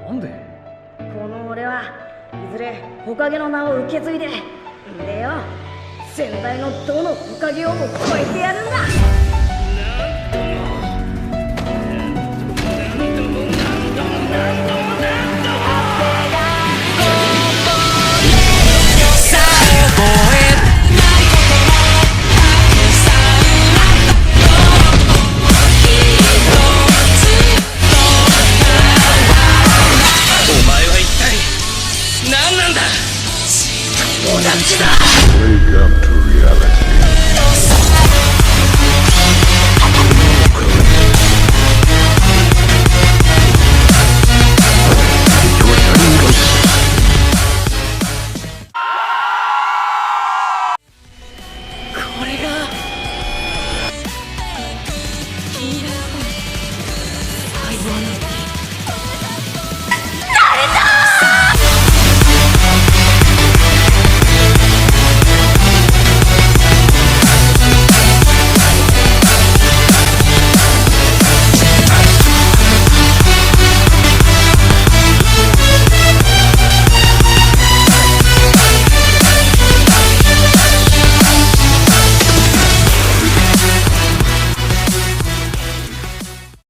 なんで？この俺はいずれ火影の名を受け継いで、でよ、先代のどの火影をも超えてやるんだ。Wake up to reality. Your turn goes. これが最後の